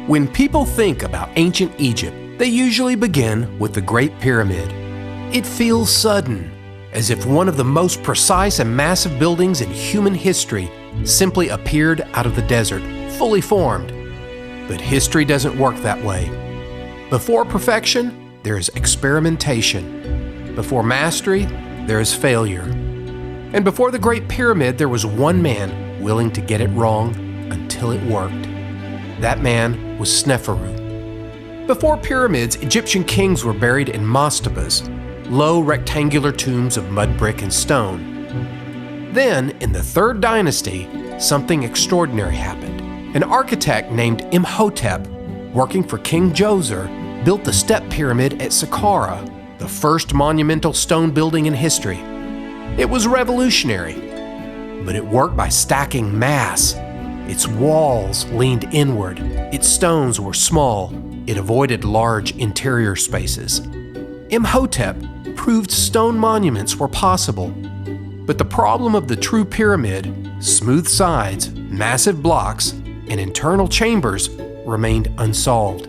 When people think about ancient Egypt, they usually begin with the Great Pyramid. It feels sudden, as if one of the most precise and massive buildings in human history simply appeared out of the desert, fully formed. But history doesn't work that way. Before perfection, there is experimentation. Before mastery, there is failure. And before the Great Pyramid, there was one man willing to get it wrong until it worked. That man was Sneferu. Before pyramids, Egyptian kings were buried in mastabas, low rectangular tombs of mud brick and stone. Then, in the 3rd dynasty, something extraordinary happened. An architect named Imhotep, working for King Djoser, built the step pyramid at Saqqara, the first monumental stone building in history. It was revolutionary, but it worked by stacking mass. Its walls leaned inward, its stones were small, it avoided large interior spaces. Imhotep proved stone monuments were possible, but the problem of the true pyramid, smooth sides, massive blocks, and internal chambers remained unsolved.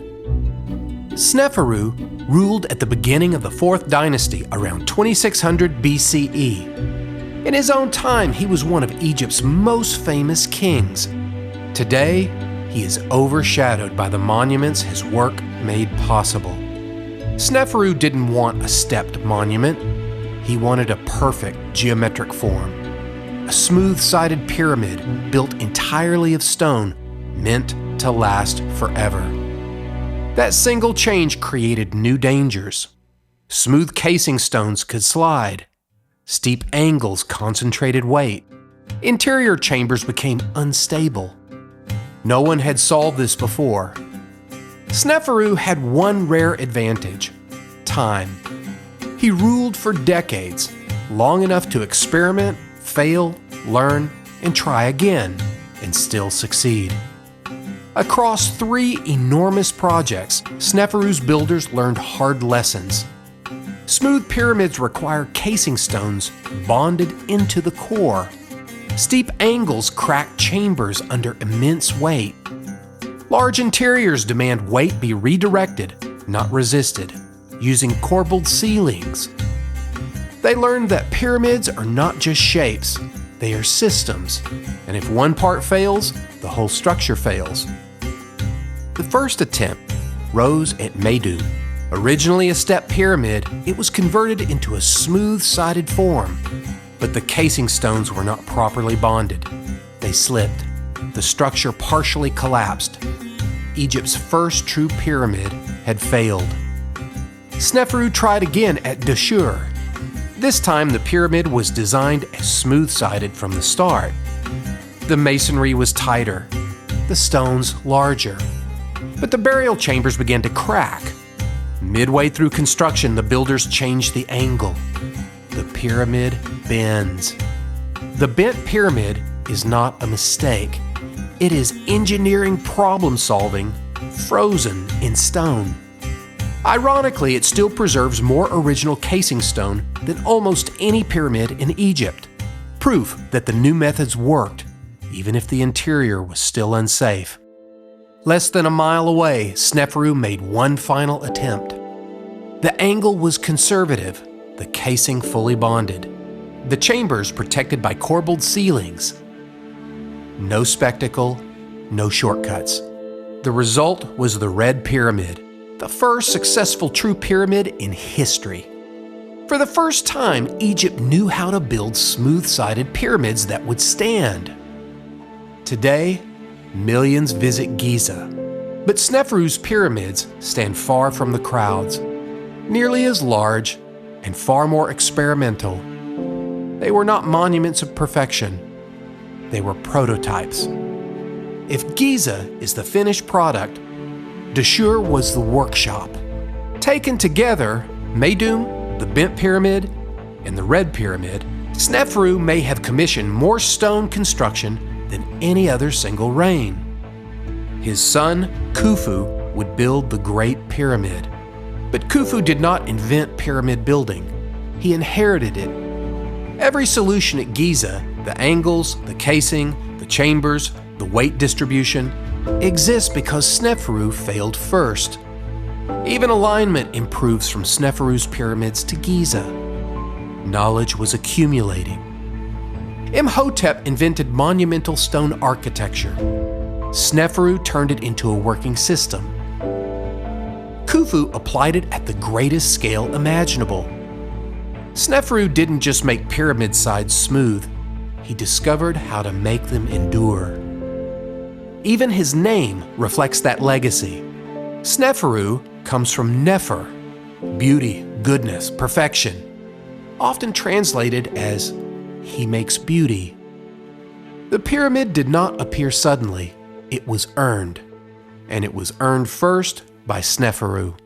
Sneferu ruled at the beginning of the 4th dynasty around 2600 BCE. In his own time, he was one of Egypt's most famous kings. Today, he is overshadowed by the monuments his work made possible. Sneferu didn't want a stepped monument. He wanted a perfect geometric form. A smooth-sided pyramid built entirely of stone, meant to last forever. That single change created new dangers. Smooth casing stones could slide. Steep angles concentrated weight. Interior chambers became unstable. No one had solved this before. Sneferu had one rare advantage: time. He ruled for decades, long enough to experiment, fail, learn, and try again, and still succeed. Across 3 enormous projects, Sneferu's builders learned hard lessons. Smooth pyramids require casing stones bonded into the core. Steep angles crack chambers under immense weight. Large interiors demand weight be redirected, not resisted, using corbelled ceilings. They learned that pyramids are not just shapes, they are systems, and if one part fails, the whole structure fails. The first attempt rose at Meidum. Originally a step pyramid, it was converted into a smooth-sided form. But the casing stones were not properly bonded. They slipped. The structure partially collapsed. Egypt's first true pyramid had failed. Sneferu tried again at Dahshur. This time the pyramid was designed as smooth-sided from the start. The masonry was tighter, the stones larger. But the burial chambers began to crack. Midway through construction, the builders changed the angle. The pyramid bends. The bent pyramid is not a mistake. It is engineering problem solving, frozen in stone. Ironically, it still preserves more original casing stone than almost any pyramid in Egypt. Proof that the new methods worked, even if the interior was still unsafe. Less than a mile away, Sneferu made one final attempt. The angle was conservative, the casing fully bonded, the chambers protected by corbelled ceilings. No spectacle, no shortcuts. The result was the Red Pyramid, the first successful true pyramid in history. For the first time, Egypt knew how to build smooth-sided pyramids that would stand. Today, millions visit Giza, but Sneferu's pyramids stand far from the crowds, nearly as large and far more experimental. They were not monuments of perfection. They were prototypes. If Giza is the finished product, Dahshur was the workshop. Taken together, Meidum, the bent pyramid, and the Red Pyramid, Sneferu may have commissioned more stone construction than any other single reign. His son, Khufu, would build the Great Pyramid. But Khufu did not invent pyramid building. He inherited it. Every solution at Giza, the angles, the casing, the chambers, the weight distribution, exists because Sneferu failed first. Even alignment improves from Sneferu's pyramids to Giza. Knowledge was accumulating. Imhotep invented monumental stone architecture. Sneferu turned it into a working system. Khufu applied it at the greatest scale imaginable. Sneferu didn't just make pyramid sides smooth, he discovered how to make them endure. Even his name reflects that legacy. Sneferu comes from Nefer, beauty, goodness, perfection, often translated as he makes beauty. The pyramid did not appear suddenly, it was earned, and it was earned first by Sneferu.